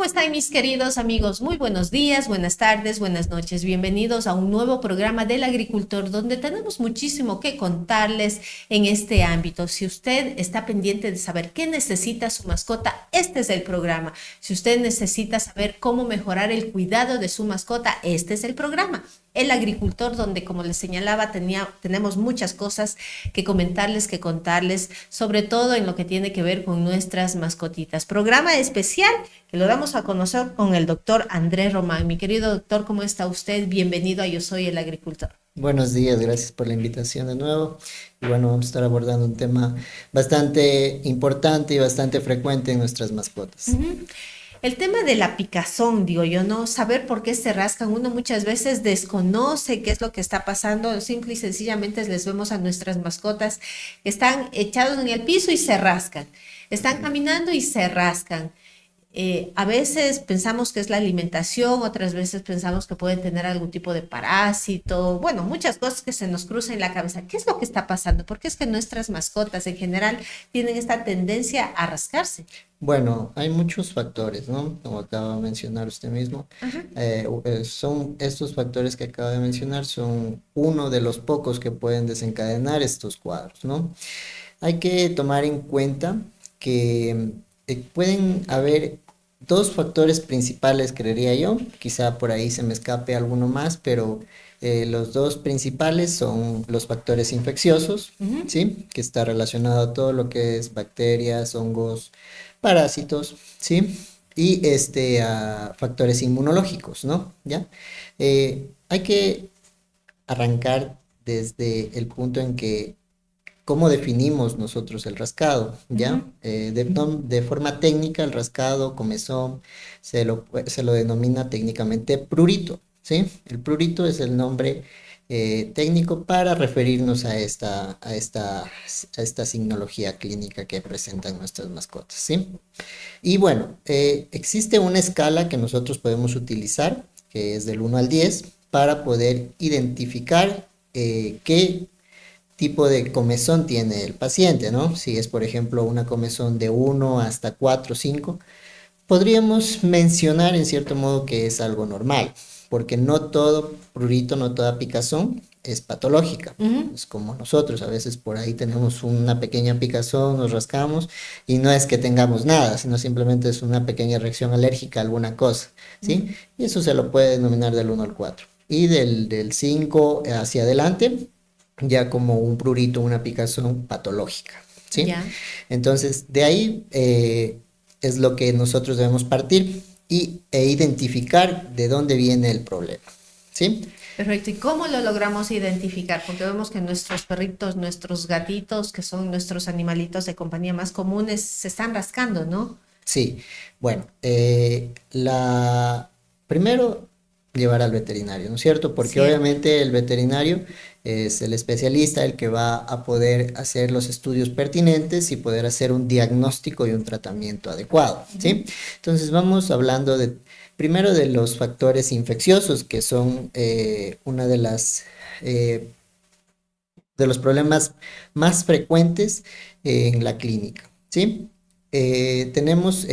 están mis queridos amigos? Muy buenos días, buenas tardes, buenas noches. Bienvenidos a un nuevo programa del agricultor donde tenemos muchísimo que contarles en este ámbito. Si usted está pendiente de saber qué necesita su mascota, este es el programa. Si usted necesita saber cómo mejorar el cuidado de su mascota, este es el programa. El agricultor, donde, como les señalaba, tenemos muchas cosas que comentarles, que contarles, sobre todo en lo que tiene que ver con nuestras mascotitas. Programa especial que lo damos a conocer con el doctor Andrés Román. Mi querido doctor, ¿cómo está usted? Bienvenido a Yo Soy el Agricultor. Buenos días, gracias por la invitación de nuevo. Y bueno, vamos a estar abordando un tema bastante importante y bastante frecuente en nuestras mascotas. El tema de la picazón, digo yo, ¿no? Saber por qué se rascan. Uno muchas veces desconoce qué es lo que está pasando. Simple y sencillamente les vemos a nuestras mascotas que están echados en el piso y se rascan. Están caminando y se rascan. A veces pensamos que es la alimentación, otras veces pensamos que pueden tener algún tipo de parásito, bueno, muchas cosas que se nos cruzan en la cabeza. ¿Qué es lo que está pasando? ¿Por qué es que nuestras mascotas en general tienen esta tendencia a rascarse? Bueno, hay muchos factores, ¿no? Como acaba de mencionar usted mismo. Ajá. Son estos factores que acaba de mencionar, son uno de los pocos que pueden desencadenar estos cuadros, ¿no? Hay que tomar en cuenta que pueden haber dos factores principales, creería yo. Quizá por ahí se me escape alguno más, pero los dos principales son los factores infecciosos, Ujú. ¿sí? Que está relacionado a todo lo que es bacterias, hongos, parásitos, ¿sí? Y a factores inmunológicos, ¿no? ¿Ya? Hay que arrancar desde el punto en que cómo definimos nosotros el rascado, ¿ya? Ujú. De forma técnica, el rascado, comezón, se lo denomina técnicamente prurito, ¿sí? El prurito es el nombre técnico para referirnos a esta signología clínica que presentan nuestras mascotas, ¿sí? Y bueno, existe una escala que nosotros podemos utilizar, que es del 1 al 10, para poder identificar qué tipo de comezón tiene el paciente, ¿no? Si es, por ejemplo, una comezón de 1 hasta 4 o 5, podríamos mencionar en cierto modo que es algo normal, porque no todo prurito, no toda picazón es patológica. Ujú. Es como nosotros, a veces por ahí tenemos una pequeña picazón, nos rascamos y no es que tengamos nada, sino simplemente es una pequeña reacción alérgica a alguna cosa, ¿sí? Ujú. Y eso se lo puede denominar del 1 al 4. Y del 5 hacia adelante, ya como un prurito, una picazón patológica, ¿sí? Ya. Entonces, de ahí es lo que nosotros debemos partir e identificar de dónde viene el problema, ¿sí? Perfecto. ¿Y cómo lo logramos identificar? Porque vemos que nuestros perritos, nuestros gatitos, que son nuestros animalitos de compañía más comunes, se están rascando, ¿no? Sí, bueno, primero llevar al veterinario, ¿no es cierto? Porque Cierto. obviamente el veterinario es el especialista, el que va a poder hacer los estudios pertinentes y poder hacer un diagnóstico y un tratamiento adecuado, Ujú. ¿sí? Entonces vamos hablando primero de los factores infecciosos, que son una eh, de los problemas más frecuentes en la clínica, ¿sí? Tenemos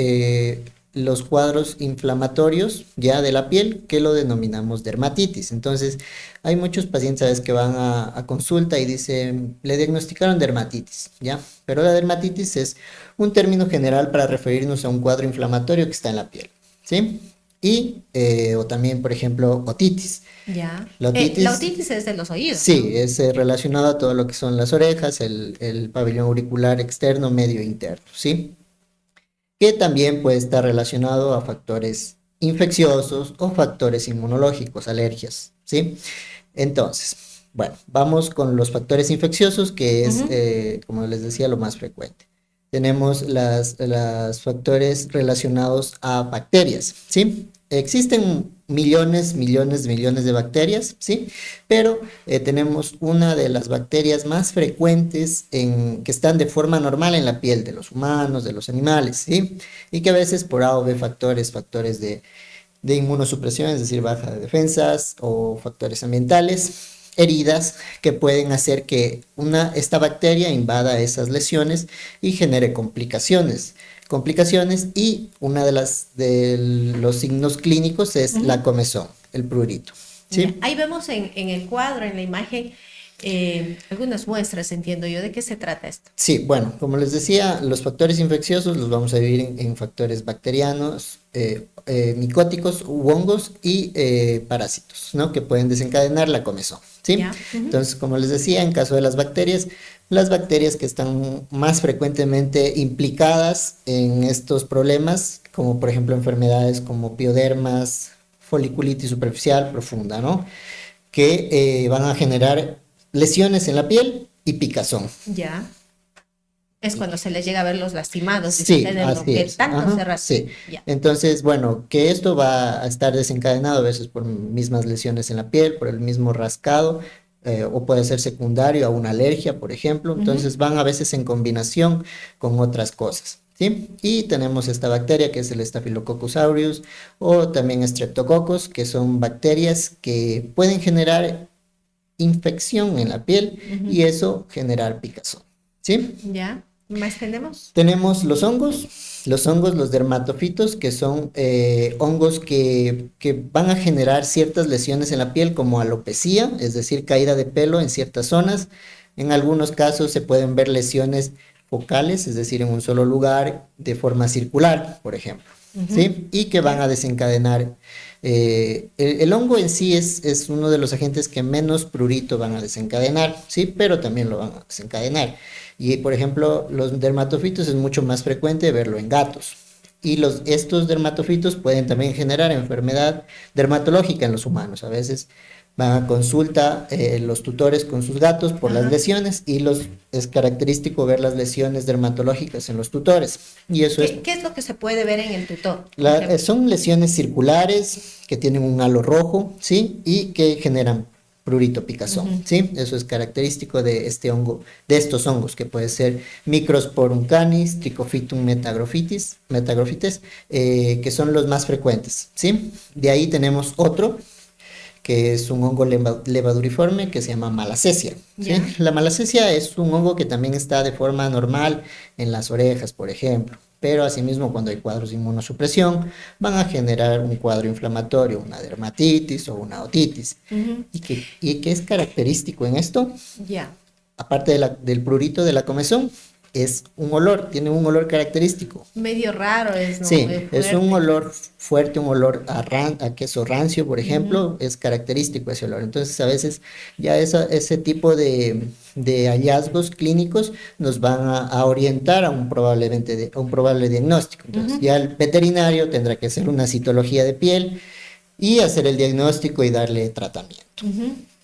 los cuadros inflamatorios ya de la piel que lo denominamos dermatitis. Entonces, hay muchos pacientes, ¿sabes?, que van a consulta y dicen, le diagnosticaron dermatitis, ¿ya? Pero la dermatitis es un término general para referirnos a un cuadro inflamatorio que está en la piel, ¿sí? O también, por ejemplo, otitis. Ya. La La otitis otitis es de los oídos, Sí, ¿no? es relacionado a todo lo que son las orejas, el pabellón auricular externo, medio e interno, ¿sí? Que también puede estar relacionado a factores infecciosos o factores inmunológicos, alergias, ¿sí? Entonces, bueno, vamos con los factores infecciosos, que es, Ujú. como les decía, lo más frecuente. Tenemos las factores relacionados a bacterias, ¿sí? Existen millones, millones, millones de bacterias, ¿sí? Pero tenemos una de las bacterias más frecuentes que están de forma normal en la piel de los humanos, de los animales, ¿sí? Y que a veces por A o B factores de inmunosupresión, es decir, baja de defensas o factores ambientales, heridas que pueden hacer que esta bacteria invada esas lesiones y genere complicaciones. Y una de los signos clínicos es la comezón, el prurito. ¿Sí? Ahí vemos en el cuadro, en la imagen, algunas muestras, entiendo yo. ¿De qué se trata esto? Sí, bueno, como les decía, los factores infecciosos los vamos a dividir en factores bacterianos, micóticos u hongos y parásitos, ¿no? Que pueden desencadenar la comezón, ¿sí? Entonces, como les decía, en caso de las bacterias que están más frecuentemente implicadas en estos problemas, como por ejemplo enfermedades como piodermas, foliculitis superficial profunda, ¿no? Que van a generar lesiones en la piel y picazón. Ya. Es cuando se les llega a ver los lastimados. Sí, así es. Tanto se rasca. Sí. Entonces, bueno, que esto va a estar desencadenado a veces por mismas lesiones en la piel, por el mismo rascado, o puede ser secundario a una alergia, por ejemplo. Entonces, van a veces en combinación con otras cosas. ¿Sí? Y tenemos esta bacteria que es el Staphylococcus aureus o también Streptococcus, que son bacterias que pueden generar infección en la piel y eso generar picazón. ¿Sí? Ya. ¿Más tenemos? Tenemos los hongos, los dermatofitos, que son hongos que van a generar ciertas lesiones en la piel como alopecia, es decir, caída de pelo en ciertas zonas. En algunos casos se pueden ver lesiones focales, es decir, en un solo lugar de forma circular, por ejemplo, ¿sí? Y que van a desencadenar. El hongo en sí es uno de los agentes que menos prurito van a desencadenar, ¿sí? Pero también lo van a desencadenar. Y, por ejemplo, los dermatofitos es mucho más frecuente verlo en gatos. Y estos dermatofitos pueden también generar enfermedad dermatológica en los humanos. A veces van a consulta los tutores con sus gatos por las lesiones y es característico ver las lesiones dermatológicas en los tutores. Y eso ¿Qué es lo que se puede ver en el tutor? Son lesiones circulares que tienen un halo rojo, ¿sí? Y que generan prurito picazón, ¿sí? Eso es característico de este hongo, de estos hongos, que puede ser Microsporum canis, Trichophytum metagrophytes, que son los más frecuentes, ¿sí? De ahí tenemos otro, que es un hongo levaduriforme que se llama Malassezia, ¿sí? La Malassezia es un hongo que también está de forma normal en las orejas, por ejemplo, pero asimismo cuando hay cuadros de inmunosupresión van a generar un cuadro inflamatorio, una dermatitis o una otitis. ¿Y qué es característico en esto? Aparte del prurito de la comezón, es un olor, tiene un olor característico. Medio raro es, ¿no? Sí, es un olor fuerte, un olor a queso rancio, por ejemplo, es característico ese olor. Entonces, a veces ya ese tipo de hallazgos clínicos nos van a orientar a un probable diagnóstico. Entonces, ya el veterinario tendrá que hacer una citología de piel y hacer el diagnóstico y darle tratamiento.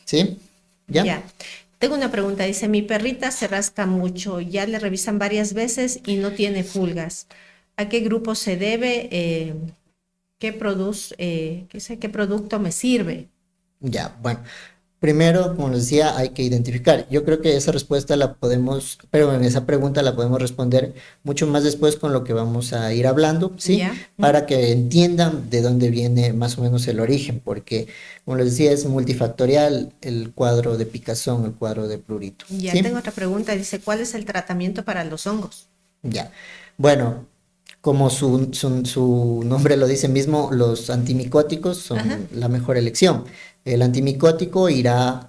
¿Sí? ¿Ya? Tengo una pregunta, dice, mi perrita se rasca mucho, ya le revisan varias veces y no tiene pulgas. ¿A qué grupo se debe? ¿Qué producto me sirve? Ya, bueno. Primero, como les decía, hay que identificar. Yo creo que esa respuesta pero en esa pregunta la podemos responder mucho más después con lo que vamos a ir hablando, ¿sí? Para que entiendan de dónde viene más o menos el origen, porque, como les decía, es multifactorial el cuadro de picazón, el cuadro de prurito. Ya, ¿sí? Tengo otra pregunta, dice, ¿cuál es el tratamiento para los hongos? Ya, bueno, como su nombre lo dice mismo, los antimicóticos son la mejor elección. El antimicótico irá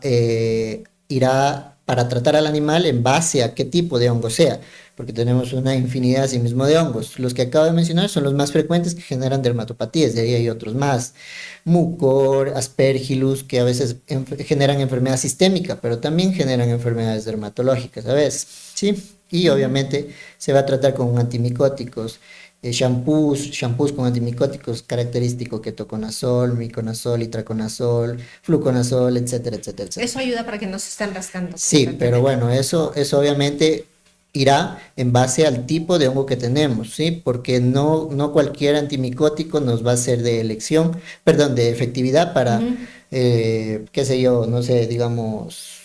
para tratar al animal en base a qué tipo de hongo sea, porque tenemos una infinidad así mismo de hongos. Los que acabo de mencionar son los más frecuentes que generan dermatopatías, de ahí hay otros más. Mucor, Aspergillus, que a veces generan enfermedad sistémica, pero también generan enfermedades dermatológicas a veces, ¿sí? Y obviamente se va a tratar con antimicóticos. Shampoos con antimicóticos característico, ketoconazol, miconazol, itraconazol, fluconazol, etcétera, etcétera, etcétera. Eso ayuda para que no se estén rascando. Sí, pero bueno, eso obviamente irá en base al tipo de hongo que tenemos, ¿sí? Porque no cualquier antimicótico nos va a ser de de efectividad para, qué sé yo, no sé, digamos,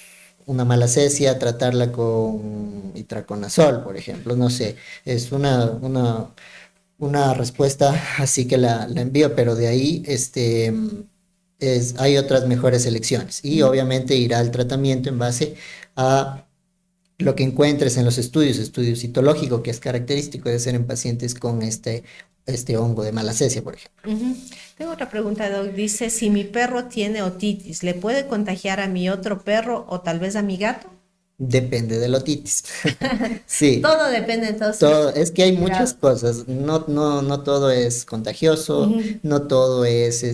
una Malassezia, tratarla con itraconazol, por ejemplo, no sé, es una respuesta así que la envío, pero de ahí, hay otras mejores elecciones y obviamente irá al tratamiento en base a lo que encuentres en los estudio citológico, que es característico de ser en pacientes con este hongo de malacesia, por ejemplo. Tengo otra pregunta, Doc. Dice, si mi perro tiene otitis, ¿le puede contagiar a mi otro perro o tal vez a mi gato? Depende de la otitis. Sí. Todo depende entonces. Todo, es que hay muchas Cuidado. cosas, no todo es contagioso, no todo es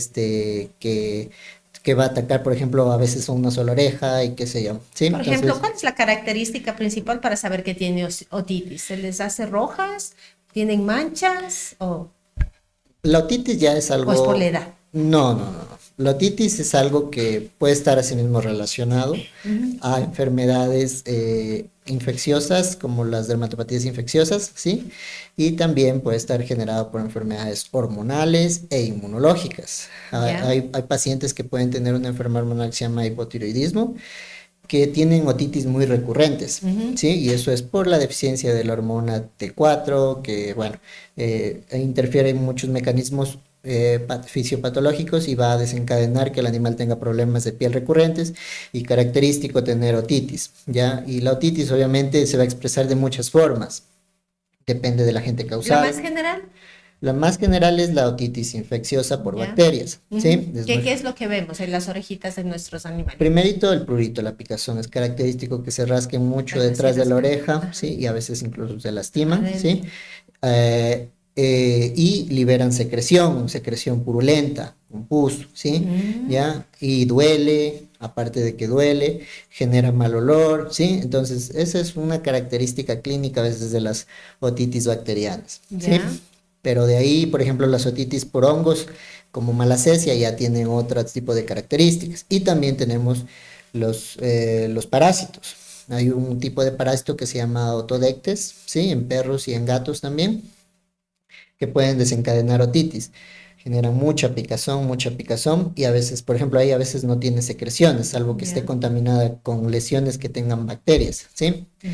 que va a atacar, por ejemplo, a veces a una sola oreja y qué sé yo, ¿sí? Por ejemplo, Entonces, ¿cuál es la característica principal para saber que tiene otitis? ¿Se les hace rojas? ¿Tienen manchas? la otitis ya es ¿O es por la algo, edad? no. La otitis es algo que puede estar así mismo relacionado a enfermedades infecciosas como las dermatopatías infecciosas, ¿sí? Y también puede estar generado por enfermedades hormonales e inmunológicas. ¿Ya? Hay pacientes que pueden tener una enfermedad hormonal que se llama hipotiroidismo, que tienen otitis muy recurrentes, ¿sí? Y eso es por la deficiencia de la hormona T4, que, bueno, interfiere en muchos mecanismos fisiopatológicos y va a desencadenar que el animal tenga problemas de piel recurrentes y característico tener otitis, ¿ya? Y la otitis obviamente se va a expresar de muchas formas, depende del agente ¿La más causal. general? La más general es la otitis infecciosa por ¿Ya? bacterias, ¿sí? Es ¿Qué, muy qué es lo que vemos en las orejitas de nuestros animales? Primerito el prurito, la picazón, es característico que se rasquen mucho Acá sí detrás de la rascamos. oreja, Ajá. ¿sí? Y a veces incluso se lastiman, ¿sí? Adentro. Y liberan secreción purulenta, un pus, ¿sí? Mm, ¿Ya? Y duele, aparte de que duele, genera mal olor, ¿sí? Entonces, esa es una característica clínica a veces de las otitis bacterianas, ¿sí? ya. Pero de ahí, por ejemplo, las otitis por hongos, como malacesia, ya tienen otro tipo de características. Y también tenemos los parásitos. Hay un tipo de parásito que se llama autodectes, ¿sí? En perros y en gatos también, que pueden desencadenar otitis. Generan mucha picazón y a veces, por ejemplo, ahí a veces no tiene secreciones, salvo que esté Ya. contaminada con lesiones que tengan bacterias, ¿sí? Ujú.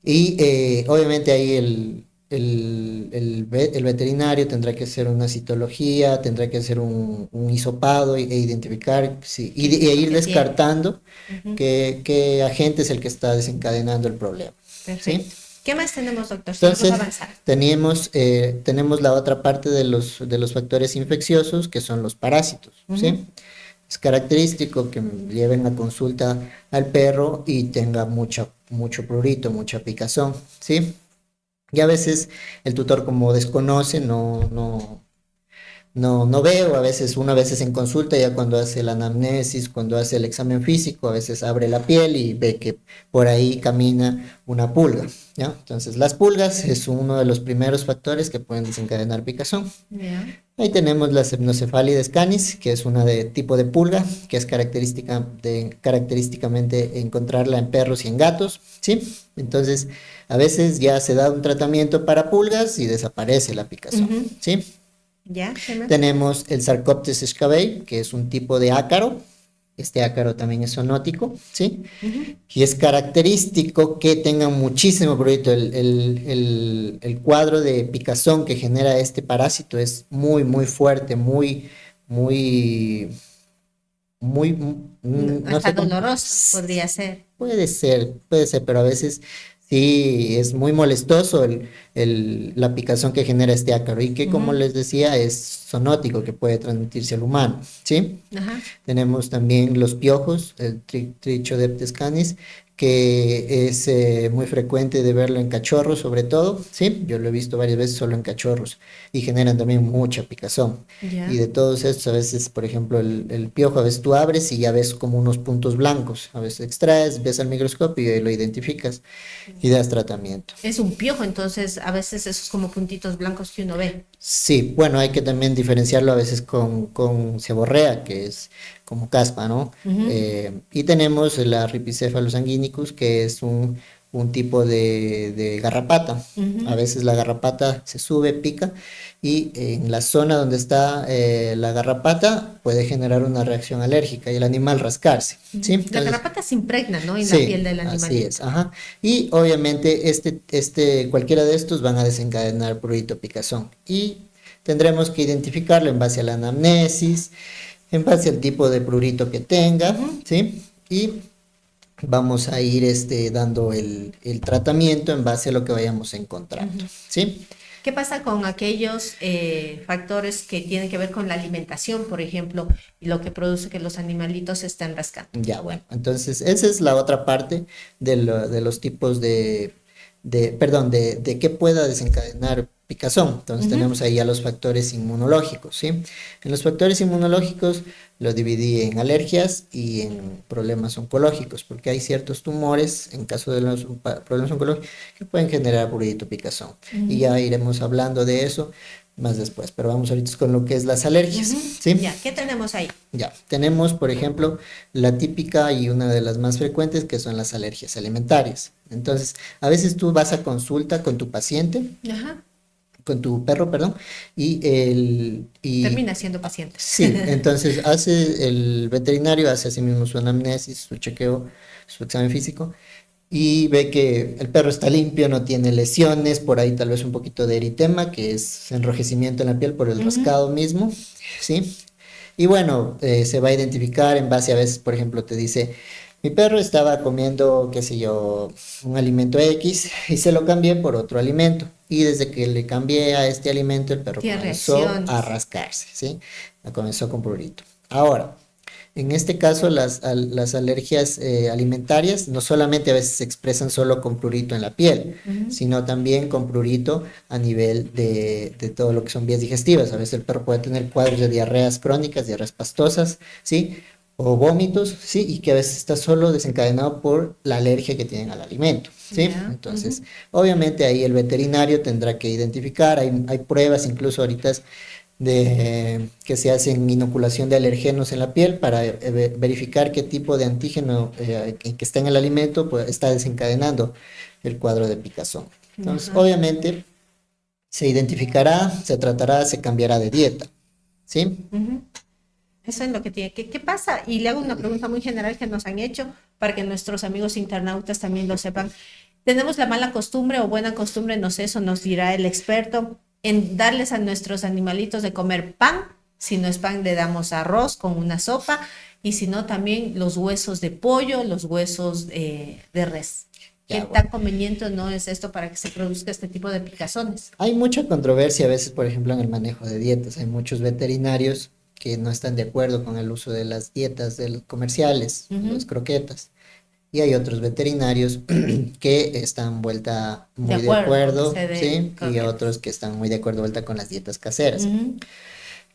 Y obviamente ahí el veterinario tendrá que hacer una citología, tendrá que hacer un hisopado e identificar sí, ¿Qué es e lo ir que tiene? descartando Ujú. qué agente es el que está desencadenando el problema, ¿sí? Perfecto. ¿Qué más tenemos, doctor? Sigamos Entonces, avanzando. tenemos la otra parte de los factores infecciosos, que son los parásitos, Ujú. ¿sí? Es característico que lleven la consulta al perro y tenga mucho prurito, mucha picazón, ¿sí? Y a veces el tutor como desconoce, no veo, a veces en consulta, ya cuando hace la anamnesis, cuando hace el examen físico, a veces abre la piel y ve que por ahí camina una pulga, ¿ya? Entonces, las pulgas es uno de los primeros factores que pueden desencadenar picazón. Ya. Ahí tenemos la Semnocefalides canis, que es una de tipo de pulga, que es característicamente encontrarla en perros y en gatos, ¿sí? Entonces, a veces ya se da un tratamiento para pulgas y desaparece la picazón, Ujú. ¿sí? Ya. ¿Qué más? Tenemos el Sarcoptes scabei, que es un tipo de ácaro. Este ácaro también es zoonótico, ¿sí? Ujú. Y es característico que tengan muchísimo prurito. El cuadro de picazón que genera este parásito es muy fuerte, muy, no Hasta sé cómo. doloroso podría ser. Puede ser, pero a veces sí es muy molestoso la picazón que genera este ácaro y que, como Ujú. les decía, es zoonótico, que puede transmitirse al humano, ¿sí? Ajá. Tenemos también los piojos, el Trichodeptes canis, que es muy frecuente de verlo en cachorros, sobre todo, ¿sí? Yo lo he visto varias veces solo en cachorros y generan también mucha picazón. Y Ya. de todos estos, a veces, por ejemplo, el piojo, a veces tú abres y ya ves como unos puntos blancos, a veces extraes, ves al microscopio y lo identificas y das tratamiento. Es un piojo, entonces a veces esos como puntitos blancos que uno ve. Sí, bueno, hay que también diferenciarlo a veces con seborrea, que es como caspa, ¿no? Ujú. Y tenemos la Ripicephalus sanguinicus, que es un tipo de garrapata. A Ujú. veces la garrapata se sube, pica, y en la zona donde está la garrapata puede generar una reacción alérgica y el animal rascarse, ¿sí? Ujú. La Entonces, garrapata se impregna, ¿no? En la piel sí, del así es, animalito. ajá. Y obviamente cualquiera de estos van a desencadenar prurito picazón. Y tendremos que identificarlo en base a la anamnesis, en base al tipo de prurito que tenga, ¿sí? Y vamos a ir dando el tratamiento en base a lo que vayamos encontrando, ¿sí? ¿Qué pasa con aquellos factores que tienen que ver con la alimentación, por ejemplo, y lo que produce que los animalitos se estén rascando? Ya, bueno, entonces esa es la otra parte de los tipos perdón, de qué pueda desencadenar picazón. Entonces tenemos ahí ya los factores inmunológicos, ¿sí? En los factores inmunológicos lo dividí en alergias y en problemas oncológicos, porque hay ciertos tumores, en caso de los problemas oncológicos, que pueden generar prurito picazón. Y ya iremos hablando de eso más después, pero vamos ahorita con lo que es las alergias, ¿sí? Ya, ¿qué tenemos ahí? Ya, tenemos, por ejemplo, la típica y una de las más frecuentes que son las alergias alimentarias. Entonces, a veces tú vas a consulta con tu paciente, Ajá. con tu perro, perdón, Termina siendo paciente. sí, entonces el veterinario hace así mismo su anamnesis, su chequeo, su examen físico y ve que el perro está limpio, no tiene lesiones, por ahí tal vez un poquito de eritema, que es enrojecimiento en la piel por el rascado mismo, ¿sí? Y bueno, se va a identificar en base a veces, por ejemplo, te dice, mi perro estaba comiendo, qué sé yo, un alimento X y se lo cambié por otro alimento. Y desde que le cambié a este alimento, el perro Tiene comenzó reacciones. a rascarse, ¿sí? Comenzó con prurito. Ahora, en este caso, las alergias alimentarias no solamente a veces se expresan solo con prurito en la piel, sino también con prurito a nivel de todo lo que son vías digestivas. A veces el perro puede tener cuadros de diarreas crónicas, diarreas pastosas, ¿sí? O vómitos, ¿sí? Y que a veces está solo desencadenado por la alergia que tienen al alimento, ¿sí? Ya, Entonces, obviamente ahí el veterinario tendrá que identificar, hay pruebas incluso ahorita que se hacen inoculación de alergenos en la piel para verificar qué tipo de antígeno que está en el alimento pues, está desencadenando el cuadro de picazón. Entonces, obviamente, se identificará, se tratará, se cambiará de dieta, ¿sí? Eso es lo que tiene. ¿Qué pasa? Y le hago una pregunta muy general que nos han hecho para que nuestros amigos internautas también lo sepan. Tenemos la mala costumbre o buena costumbre, no sé, eso nos dirá el experto, en darles a nuestros animalitos de comer pan. Si no es pan, le damos arroz con una sopa. Y si no, también los huesos de pollo, los huesos de res. ¿Qué Ya, tan bueno. conveniente no es esto para que se produzca este tipo de picazones? Hay mucha controversia a veces, por ejemplo, en el manejo de dietas. Hay muchos veterinarios que no están de acuerdo con el uso de las dietas de los comerciales, las croquetas. Y hay otros veterinarios que están vuelta De muy de acuerdo, acuerdo, se ¿sí? de Y croquetas. otros que están muy de acuerdo vuelta con las dietas caseras.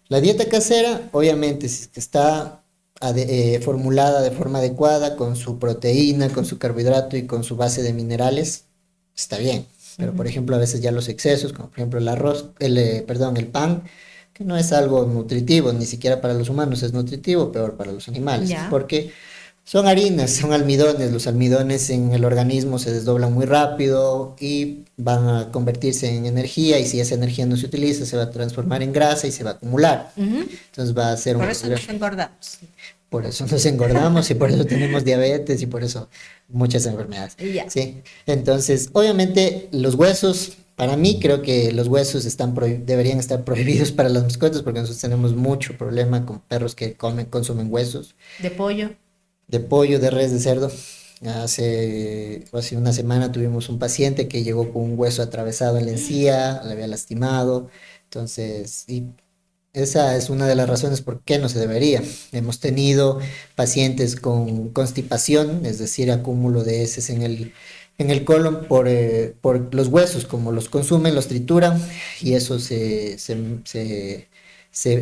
La dieta casera, obviamente, si es que está formulada de forma adecuada, con su proteína, con su carbohidrato y con su base de minerales, está bien. Pero, por ejemplo, a veces ya los excesos, como por ejemplo el arroz, perdón, el pan, que no es algo nutritivo, ni siquiera para los humanos es nutritivo, peor para los animales, Ya. porque son harinas, son almidones, los almidones en el organismo se desdoblan muy rápido y van a convertirse en energía y si esa energía no se utiliza se va a transformar en grasa y se va a acumular. Entonces va a ser un Por eso problema. nos engordamos. Por eso nos engordamos y por eso tenemos diabetes y por eso muchas enfermedades. Ya. ¿Sí? Entonces, obviamente los huesos, para mí creo que los huesos deberían estar prohibidos para las mascotas porque nosotros tenemos mucho problema con perros que consumen huesos De pollo. de pollo, de res, de cerdo. Hace una semana tuvimos un paciente que llegó con un hueso atravesado en la encía, le había lastimado. Entonces, y esa es una de las razones por qué no se debería. Hemos tenido pacientes con constipación, es decir, acúmulo de heces en el colon por los huesos, como los consumen, los trituran y eso se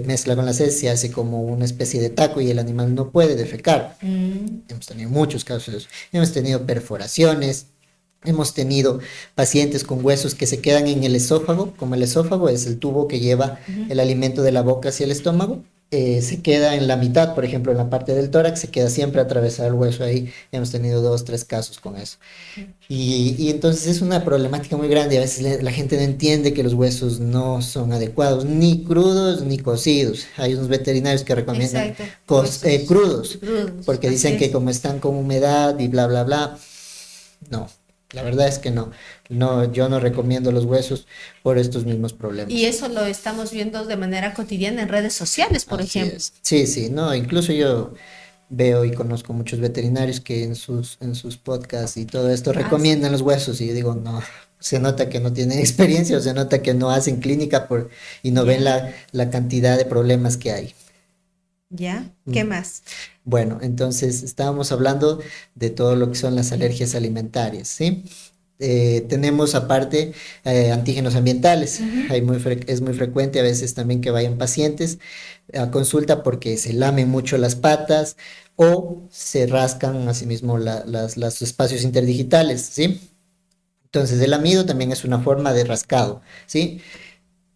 mezcla con las heces, se hace como una especie de taco y el animal no puede defecar. Hemos tenido muchos casos de eso. Hemos tenido perforaciones. Hemos tenido pacientes con huesos que se quedan en el esófago, como el esófago es el tubo que lleva el alimento de la boca hacia el estómago, se queda en la mitad, por ejemplo, en la parte del tórax, se queda siempre atravesado el hueso ahí. Hemos tenido 2, 3 casos con eso. Y entonces es una problemática muy grande. A veces la gente no entiende que los huesos no son adecuados, ni crudos ni cocidos. Hay unos veterinarios que recomiendan Exacto. crudos, Crudos, porque así dicen que es. como están con humedad y bla, bla, bla, no. La verdad es que no, no, yo no recomiendo los huesos por estos mismos problemas. Y eso lo estamos viendo de manera cotidiana en redes sociales, por Así ejemplo. es. Sí, sí, no, incluso yo veo y conozco muchos veterinarios que en sus podcasts y todo esto Ah, sí. recomiendan los huesos y yo digo, no, se nota que no tienen experiencia o se nota que no hacen clínica y no ven Ya, la cantidad de problemas que hay. ya. Mm. ¿Qué más? Bueno, entonces estábamos hablando de todo lo que son las alergias alimentarias, ¿sí? Tenemos aparte antígenos ambientales. Ujú. Es muy frecuente a veces también que vayan pacientes a consulta porque se lamen mucho las patas o se rascan asimismo los espacios interdigitales, ¿sí? Entonces el amido también es una forma de rascado, ¿sí?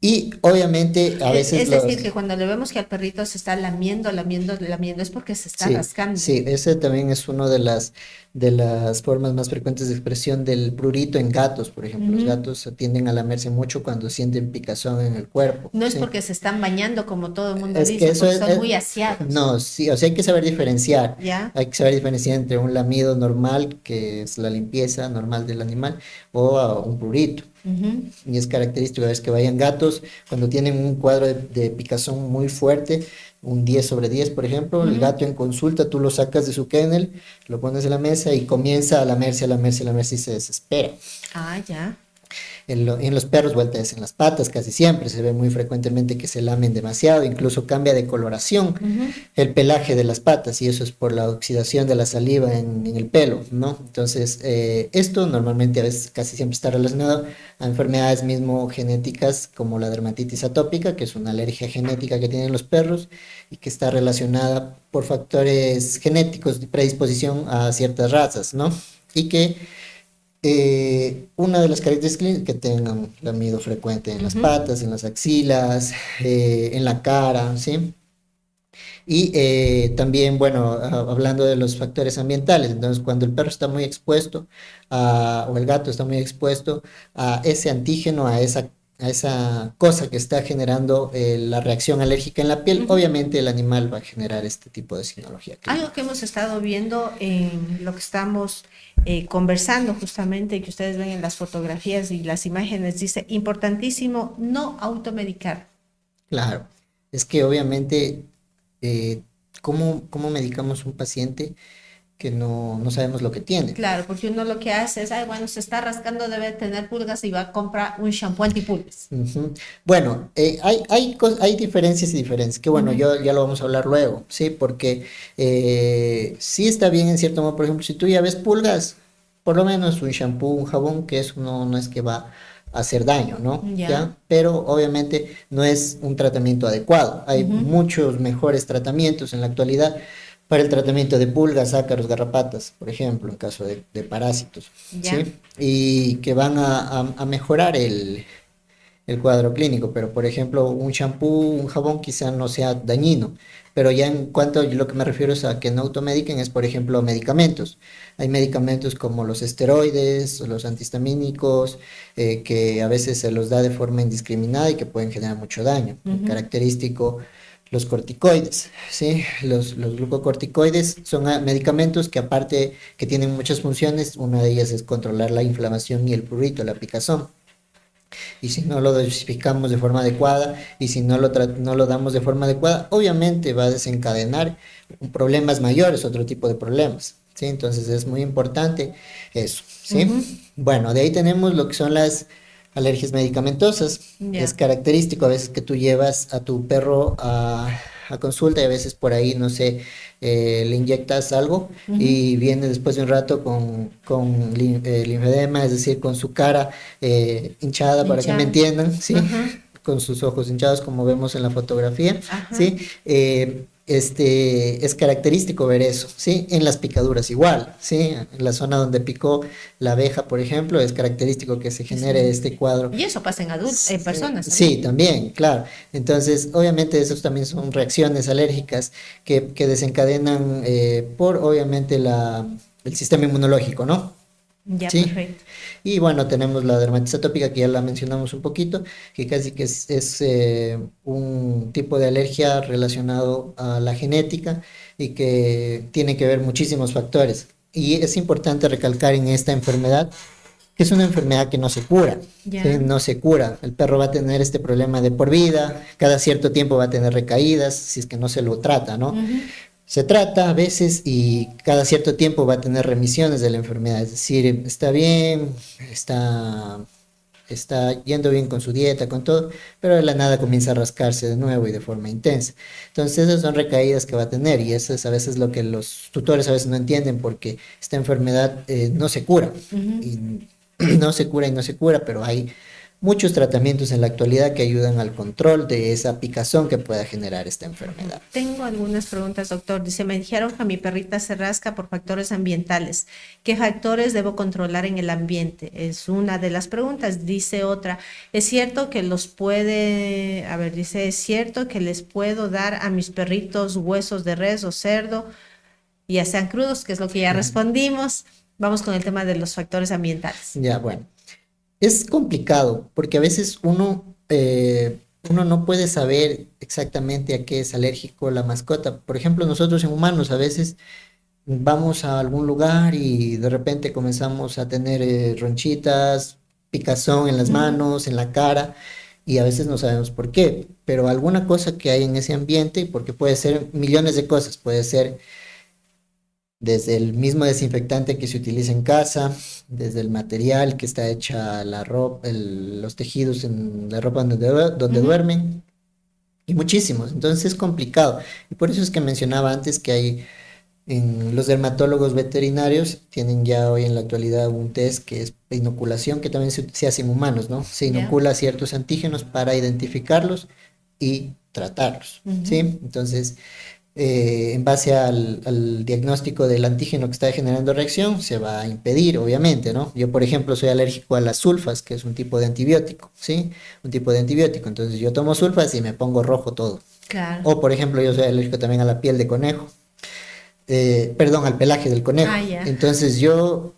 Y obviamente a veces Es decir, que cuando le vemos que al perrito se está lamiendo, lamiendo, lamiendo, es porque se está Sí, rascando. sí, ese también es una de las formas más frecuentes de expresión del prurito en gatos, por ejemplo. Los Ujú. gatos tienden a lamerse mucho cuando sienten picazón en el cuerpo, No es ¿sí? porque se están bañando, como todo el mundo Es que dice, eso porque son muy aseados. no, sí, o sea, hay que saber diferenciar. ¿Ya? Hay que saber diferenciar entre un lamido normal, que es la limpieza normal del animal, o un prurito. Ujú. Y es característico, es que vayan gatos, cuando tienen un cuadro de picazón muy fuerte, un 10/10, por ejemplo, el Ujú. gato en consulta, tú lo sacas de su kennel, lo pones en la mesa y comienza a lamerse, a lamerse, a lamerse y se desespera. Ah, ya. En los perros vueltas en las patas casi siempre se ve muy frecuentemente que se lamen demasiado, incluso cambia de coloración Ujú. el pelaje de las patas y eso es por la oxidación de la saliva en el pelo, ¿no? Entonces, esto normalmente a veces casi siempre está relacionado a enfermedades mismo genéticas como la dermatitis atópica, que es una alergia genética que tienen los perros y que está relacionada por factores genéticos de predisposición a ciertas razas, ¿no? Y que una de las características es que tengan lamido frecuente en las Ujú. patas, en las axilas, en la cara, ¿sí? Y también, bueno, hablando de los factores ambientales, entonces cuando el perro está muy expuesto o el gato está muy expuesto a ese antígeno, a esa cosa que está generando la reacción alérgica en la piel, Ujú. obviamente el animal va a generar este tipo de sinología Algo clínica. que hemos estado viendo en lo que estamos conversando justamente, que ustedes ven en las fotografías y las imágenes, dice, importantísimo no automedicar. Claro, es que obviamente, eh, ¿cómo medicamos un paciente que no sabemos lo que tiene? Claro, porque uno lo que hace es, ay, bueno, se está rascando, debe tener pulgas y va a comprar un shampoo antipulgas. Ujú. Bueno, hay diferencias y diferencias, que bueno, Ujú. yo ya lo vamos a hablar luego, ¿sí? Porque sí está bien en cierto modo, por ejemplo, si tú ya ves pulgas, por lo menos un shampoo, un jabón, que eso no es que va a hacer daño, ¿no? Ya. ¿Ya? Pero obviamente no es un tratamiento adecuado. Hay Ujú. muchos mejores tratamientos en la actualidad para el tratamiento de pulgas, ácaros, garrapatas, por ejemplo, en caso de parásitos, Ya. ¿sí? Y que van a mejorar el cuadro clínico, pero por ejemplo, un shampoo, un jabón quizá no sea dañino, pero ya en cuanto a lo que me refiero es a que no automediquen es, por ejemplo, medicamentos. Hay medicamentos como los esteroides, los antihistamínicos, que a veces se los da de forma indiscriminada y que pueden generar mucho daño. Ujú. Característico, los corticoides, ¿sí? Los glucocorticoides son medicamentos que aparte que tienen muchas funciones, una de ellas es controlar la inflamación y el prurito, la picazón. Y si no lo dosificamos de forma adecuada y si no lo damos de forma adecuada, obviamente va a desencadenar problemas mayores, otro tipo de problemas, ¿sí? Entonces es muy importante eso, ¿sí? Ujú. Bueno, de ahí tenemos lo que son las alergias medicamentosas. Es Ya. característico a veces que tú llevas a tu perro a consulta y a veces por ahí, no sé, le inyectas algo Ujú. y viene después de un rato con linfedema, es decir, con su cara hinchada, para que me Hinchado. entiendan, ¿sí? Ajá. Con sus ojos hinchados, como vemos en la fotografía, Ajá. ¿sí? Es característico ver eso, ¿sí? En las picaduras igual, ¿sí? En la zona donde picó la abeja, por ejemplo, es característico que se genere Sí. este cuadro. Y eso pasa en adultos, en personas Sí, también. también, claro. Entonces, obviamente, esos también son reacciones alérgicas que desencadenan por, obviamente, el sistema inmunológico, ¿no? Ya, Sí. perfecto. Y bueno, tenemos la dermatitis atópica que ya la mencionamos un poquito, que casi que es un tipo de alergia relacionado a la genética y que tiene que ver muchísimos factores. Y es importante recalcar en esta enfermedad que es una enfermedad que no se cura, Ya. ¿sí? No se cura. El perro va a tener este problema de por vida, cada cierto tiempo va a tener recaídas si es que no se lo trata, ¿no? Ujú. Se trata a veces y cada cierto tiempo va a tener remisiones de la enfermedad, es decir, está bien, está yendo bien con su dieta, con todo, pero de la nada comienza a rascarse de nuevo y de forma intensa. Entonces esas son recaídas que va a tener y eso es a veces lo que los tutores a veces no entienden porque esta enfermedad no se cura Ujú. y no se cura y no se cura, pero hay muchos tratamientos en la actualidad que ayudan al control de esa picazón que pueda generar esta enfermedad. Tengo algunas preguntas, doctor. Dice, me dijeron que mi perrita se rasca por factores ambientales. ¿Qué factores debo controlar en el ambiente? Es una de las preguntas. Dice otra, ¿es cierto que los puede, a ver, dice, ¿es cierto que les puedo dar a mis perritos huesos de res o cerdo, ya sean crudos, que es lo que ya respondimos? Vamos con el tema de los factores ambientales. Ya, bueno. Es complicado porque a veces uno no puede saber exactamente a qué es alérgico la mascota. Por ejemplo, nosotros en humanos a veces vamos a algún lugar y de repente comenzamos a tener ronchitas, picazón en las Ujú. manos, en la cara, y a veces no sabemos por qué, pero alguna cosa que hay en ese ambiente, porque puede ser millones de cosas, puede ser desde el mismo desinfectante que se utiliza en casa, desde el material que está hecha la ropa, los tejidos en la ropa donde Ujú. duermen, y muchísimos. Entonces es complicado. Y por eso es que mencionaba antes que hay en los dermatólogos veterinarios tienen ya hoy en la actualidad un test que es inoculación, que también se hace en humanos, ¿no? Se Ya. inocula ciertos antígenos para identificarlos y tratarlos, ¿sí? Ujú. Entonces, en base al diagnóstico del antígeno que está generando reacción, se va a impedir, obviamente, ¿no? Yo, por ejemplo, soy alérgico a las sulfas, que es un tipo de antibiótico, ¿sí? Un tipo de antibiótico. Entonces, yo tomo sulfas y me pongo rojo todo. Claro. O, por ejemplo, yo soy alérgico también a la piel de conejo, perdón, al pelaje del conejo. Ah, ya. Entonces, yo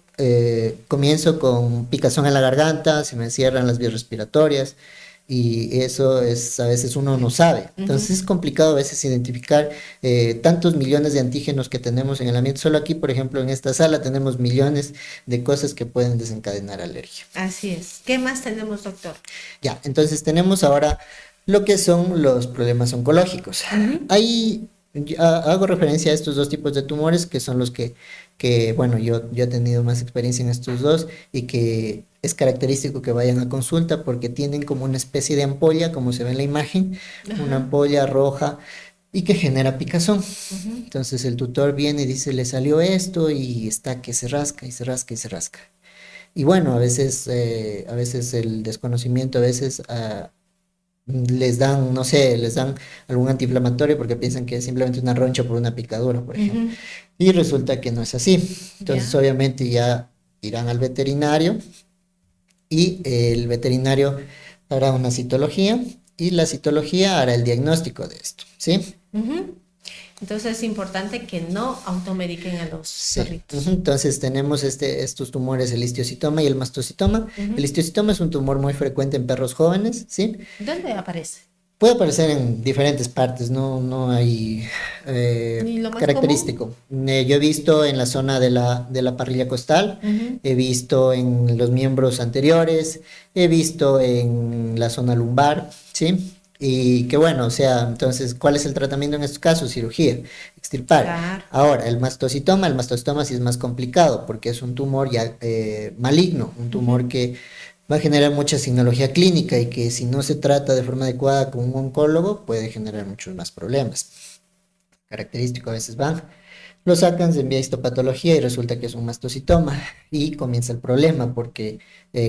comienzo con picazón en la garganta, se me cierran las vías respiratorias y eso es a veces uno no sabe. Entonces Ujú. es complicado a veces identificar tantos millones de antígenos que tenemos en el ambiente. Solo aquí, por ejemplo, en esta sala tenemos millones de cosas que pueden desencadenar alergia. Así es. ¿Qué más tenemos, doctor? Ya, entonces tenemos ahora lo que son los problemas oncológicos. Ujú. Ahí hago referencia a estos dos tipos de tumores que son los bueno, yo he tenido más experiencia en estos dos y que es característico que vayan a consulta porque tienen como una especie de ampolla, como se ve en la imagen, una Ajá. ampolla roja y que genera picazón. Ujú. Entonces el tutor viene y dice, le salió esto y está que se rasca y se rasca y se rasca. Y bueno, a veces el desconocimiento, a veces les dan, no sé, les dan algún antiinflamatorio porque piensan que es simplemente una roncha por una picadura, por ejemplo. Ujú. Y resulta que no es así. Entonces, Ya. obviamente ya irán al veterinario y el veterinario hará una citología y la citología hará el diagnóstico de esto, ¿sí? Ujú. Entonces es importante que no automediquen a los Sí. Ujú. perritos. Entonces tenemos estos tumores, el histiocitoma y el mastocitoma. El Ujú. histiocitoma es un tumor muy frecuente en perros jóvenes, ¿sí? ¿Dónde aparece? Puede aparecer en diferentes partes, no hay ¿Y lo más común? característico. Yo he visto en la zona de la parrilla costal, Ujú. he visto en los miembros anteriores, he visto en la zona lumbar, ¿sí? Y que bueno, o sea, entonces, ¿cuál es el tratamiento en estos casos? Cirugía, extirpar. Claro. Ahora, el mastocitoma sí es más complicado porque es un tumor ya maligno, un tumor Ujú. que va a generar mucha signología clínica y que si no se trata de forma adecuada con un oncólogo puede generar muchos más problemas. Característico a veces van, lo sacan, se envía a histopatología y resulta que es un mastocitoma y comienza el problema porque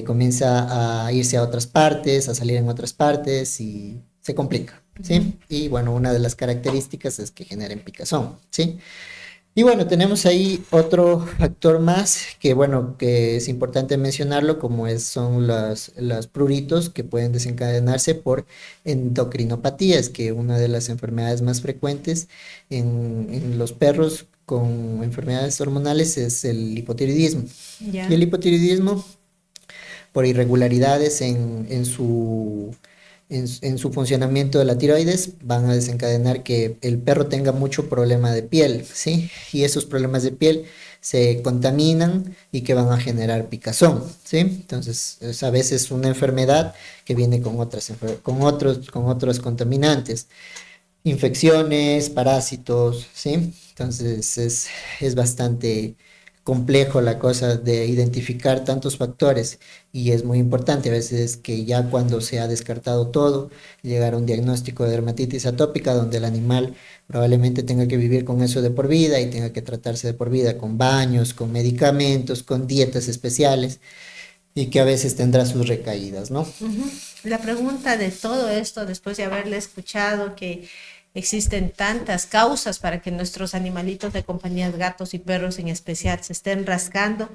comienza a irse a otras partes, a salir en otras partes y se complica, Ujú. ¿sí? Y bueno, una de las características es que generen picazón, ¿sí? Y bueno, tenemos ahí otro factor más que, bueno, que es importante mencionarlo, como son los pruritos que pueden desencadenarse por endocrinopatías, que una de las enfermedades más frecuentes en los perros con enfermedades hormonales es el hipotiroidismo. Y el Ya. hipotiroidismo por irregularidades en su funcionamiento de la tiroides, van a desencadenar que el perro tenga mucho problema de piel, ¿sí? Y esos problemas de piel se contaminan y que van a generar picazón, ¿sí? Entonces, es a veces una enfermedad que viene con con otros contaminantes, infecciones, parásitos, ¿sí? Entonces es bastante complejo la cosa de identificar tantos factores y es muy importante a veces que ya cuando se ha descartado todo, llegar a un diagnóstico de dermatitis atópica donde el animal probablemente tenga que vivir con eso de por vida y tenga que tratarse de por vida con baños, con medicamentos, con dietas especiales y que a veces tendrá sus recaídas, ¿no? Ujú. La pregunta de todo esto, después de haberle escuchado que existen tantas causas para que nuestros animalitos de compañía, gatos y perros en especial, se estén rascando,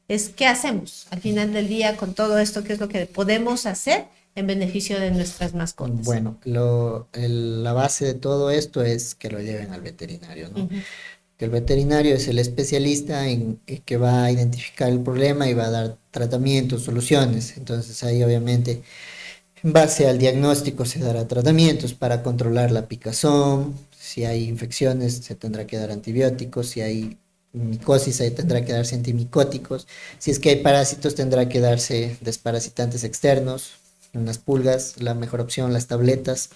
es ¿qué hacemos al final del día con todo esto? ¿Qué es lo que podemos hacer en beneficio de nuestras mascotas? Bueno, la base de todo esto es que lo lleven al veterinario, ¿no? Ujú. Que el veterinario es el especialista en que va a identificar el problema y va a dar tratamientos, soluciones. Entonces ahí obviamente en base al diagnóstico se dará tratamientos para controlar la picazón. Si hay infecciones se tendrá que dar antibióticos. Si hay micosis ahí tendrá que darse antimicóticos. Si es que hay parásitos tendrá que darse desparasitantes externos. Unas pulgas, la mejor opción, las tabletas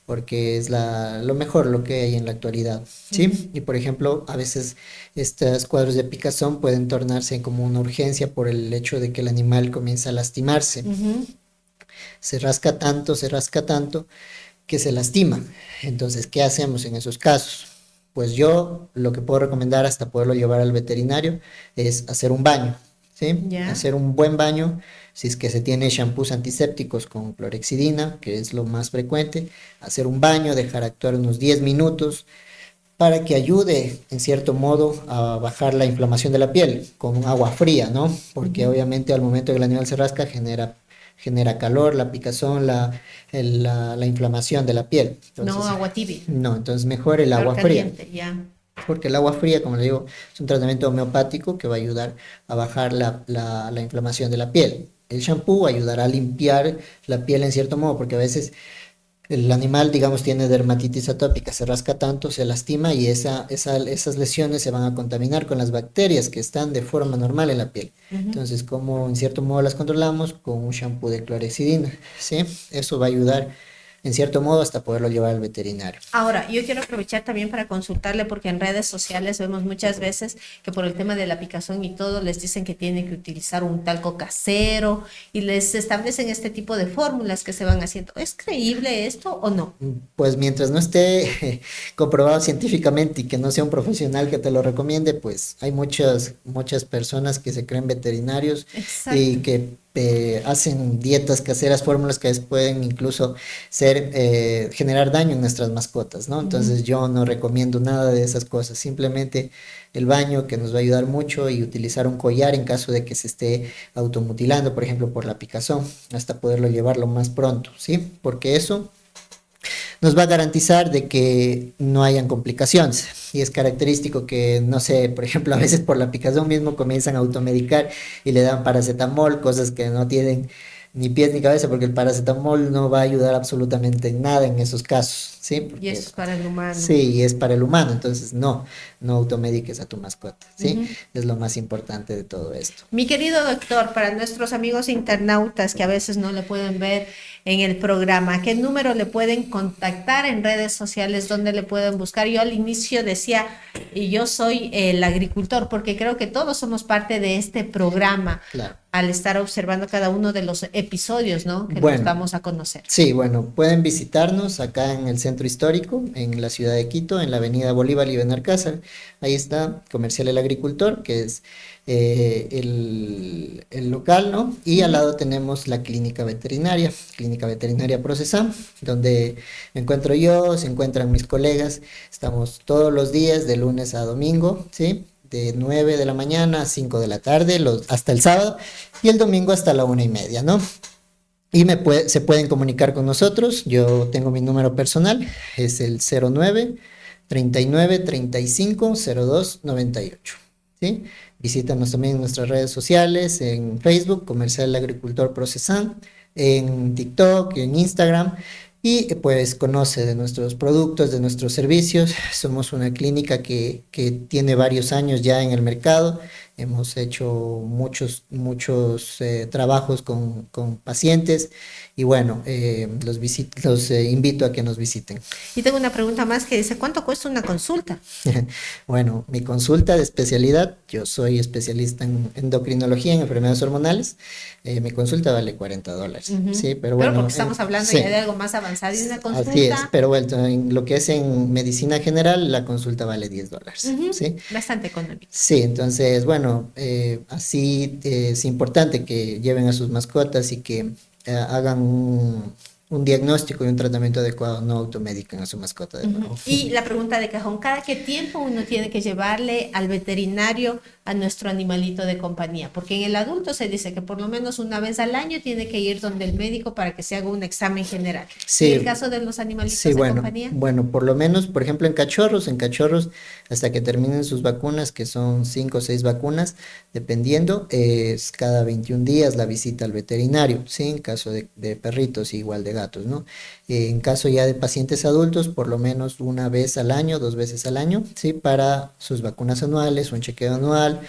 porque es lo mejor lo que hay en la actualidad, ¿sí? Y por ejemplo, a veces estos cuadros de picazón pueden tornarse como una urgencia por el hecho de que el animal comienza a lastimarse. Ujú. Se rasca tanto que se lastima. Entonces, ¿qué hacemos en esos casos? Pues yo lo que puedo recomendar hasta poderlo llevar al veterinario es hacer un baño, ¿sí? Ya. Hacer un buen baño, si es que se tiene shampoos antisépticos con clorexidina, que es lo más frecuente, hacer un baño, dejar actuar unos 10 minutos para que ayude en cierto modo a bajar la inflamación de la piel con agua fría, ¿no? Porque Ujú. obviamente al momento que el animal se rasca genera calor, la picazón, la inflamación de la piel. No, Entonces, agua tibia, no, entonces mejor el agua agua fría, caliente, ya. porque el agua fría, como le digo, es un tratamiento homeopático que va a ayudar a bajar la inflamación de la piel. El shampoo ayudará a limpiar la piel en cierto modo, porque a veces el animal, digamos, tiene dermatitis atópica, se rasca tanto, se lastima y esas lesiones se van a contaminar con las bacterias que están de forma normal en la piel. Ujú. Entonces, como en cierto modo las controlamos con un shampoo de clorexidina, ¿sí? Eso va a ayudar en cierto modo hasta poderlo llevar al veterinario. Ahora, yo quiero aprovechar también para consultarle porque en redes sociales vemos muchas veces que por el tema de la picazón y todo les dicen que tienen que utilizar un talco casero y les establecen este tipo de fórmulas que se van haciendo. ¿Es creíble esto o no? Pues mientras no esté comprobado científicamente y que no sea un profesional que te lo recomiende, pues hay muchas personas que se creen veterinarios y Exacto. que hacen dietas caseras, fórmulas que pueden incluso generar daño en nuestras mascotas, ¿no? Ujú. Entonces yo no recomiendo nada de esas cosas, simplemente el baño que nos va a ayudar mucho y utilizar un collar en caso de que se esté automutilando, por ejemplo, por la picazón, hasta poderlo llevar lo más pronto, ¿sí? Porque eso nos va a garantizar de que no hayan complicaciones. Y es característico que, no sé, por ejemplo, a veces por la picazón mismo comienzan a automedicar y le dan paracetamol, cosas que no tienen ni pies ni cabeza, porque el paracetamol no va a ayudar absolutamente en nada en esos casos, ¿sí? Y Porque eso es para el humano. sí, es para el humano, entonces no automediques a tu mascota, ¿sí? Ujú. Es lo más importante de todo esto. Mi querido doctor, para nuestros amigos internautas que a veces no le pueden ver en el programa, ¿qué número le pueden contactar en redes sociales? ¿Dónde le pueden buscar? Yo al inicio decía, y yo soy el agricultor, porque creo que todos somos parte de este programa Claro. al estar observando cada uno de los episodios, ¿no? Que los Bueno, damos a conocer. sí, bueno, pueden visitarnos acá en el centro histórico, en la ciudad de Quito, en la avenida Bolívar y Benalcázar. Ahí está Comercial El Agricultor, que es el local, ¿no? Y al Ujú. lado tenemos la Clínica Veterinaria Procesam, donde me encuentro yo, se encuentran mis colegas. Estamos todos los días, de lunes a domingo, ¿sí? De 9 de la mañana a 5 de la tarde, hasta el sábado, y el domingo hasta la 1:30, ¿no? Y se pueden comunicar con nosotros. Yo tengo mi número personal, es el 09 39 35 02 98. ¿Sí? Visítanos también en nuestras redes sociales, en Facebook, Comercial Agricultor Procesan, en TikTok, en Instagram. y pues conoce de nuestros productos, de nuestros servicios. Somos una clínica que tiene varios años ya en el mercado. Hemos hecho muchos trabajos con pacientes y bueno, los invito a que nos visiten. Y tengo una pregunta más que dice, ¿cuánto cuesta una consulta? Bueno, mi consulta de especialidad, yo soy especialista en endocrinología, en enfermedades hormonales. Mi consulta vale $40, sí, pero Pero bueno, porque estamos hablando sí, ya de algo más avanzado y una así es, consulta, pero bueno, en lo que es en medicina general, la consulta vale $10, ¿sí? bastante económico. Sí, entonces, bueno, así es importante que lleven a sus mascotas y que hagan un diagnóstico y un tratamiento adecuado, no automediquen a su mascota de nuevo. Y la pregunta de cajón, ¿cada qué tiempo uno tiene que llevarle al veterinario a nuestro animalito de compañía? Porque en el adulto se dice que por lo menos una vez al año tiene que ir donde el médico para que se haga un examen general. Sí, ¿Y el caso de los animalitos sí, de bueno, compañía? bueno, por lo menos, por ejemplo, en cachorros, hasta que terminen sus vacunas, que son 5 o 6 vacunas, dependiendo, es cada 21 días la visita al veterinario, ¿sí? En caso de perritos, igual de gatos, ¿no? En caso ya de pacientes adultos, por lo menos una vez al año, 2 veces al año, ¿sí? Para sus vacunas anuales, un chequeo anual,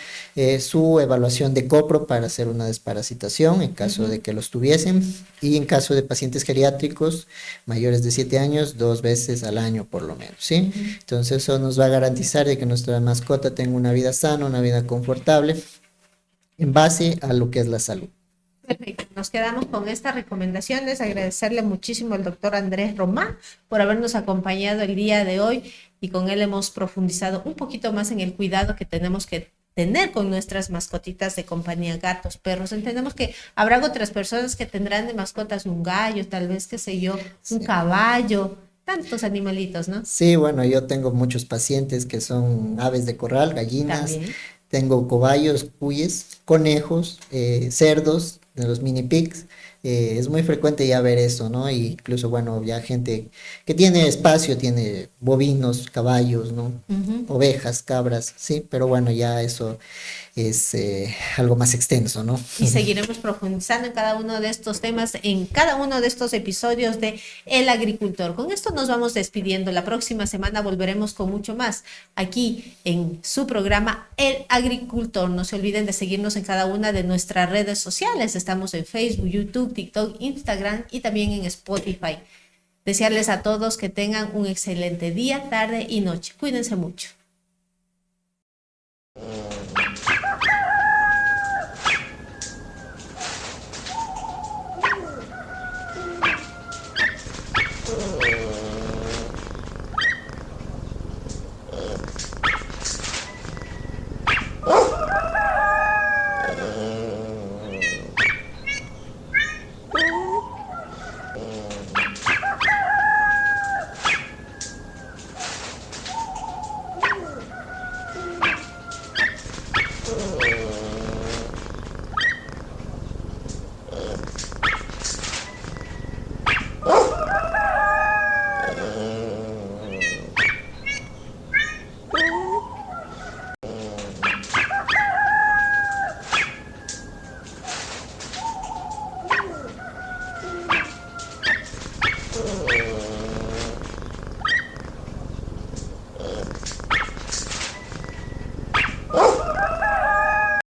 su evaluación de copro para hacer una desparasitación en caso de que los tuviesen, y en caso de pacientes geriátricos mayores de 7 años, 2 veces al año por lo menos, ¿sí? Entonces eso nos va a garantizar de que nuestra mascota tenga una vida sana, una vida confortable, en base a lo que es la salud. Perfecto, nos quedamos con estas recomendaciones. Agradecerle muchísimo al doctor Andrés Román por habernos acompañado el día de hoy y con él hemos profundizado un poquito más en el cuidado que tenemos que tener con nuestras mascotitas de compañía, gatos, perros. Entendemos que habrá otras personas que tendrán de mascotas un gallo, tal vez, qué sé yo, un Sí. caballo, tantos animalitos, ¿no? Sí, bueno, yo tengo muchos pacientes que son aves de corral, gallinas, También. tengo cobayos, cuyes, conejos, cerdos, de los mini pigs. Es muy frecuente ya ver eso, ¿no? Y incluso, bueno, ya gente que tiene espacio, tiene bovinos, caballos, ¿no? Ujú. Ovejas, cabras, sí, pero bueno, ya eso es algo más extenso, ¿no? Y seguiremos profundizando en cada uno de estos temas, en cada uno de estos episodios de El Agricultor. Con esto nos vamos despidiendo. La próxima semana volveremos con mucho más aquí en su programa El Agricultor. No se olviden de seguirnos en cada una de nuestras redes sociales. Estamos en Facebook, YouTube, TikTok, Instagram y también en Spotify. Desearles a todos que tengan un excelente día, tarde y noche. Cuídense mucho.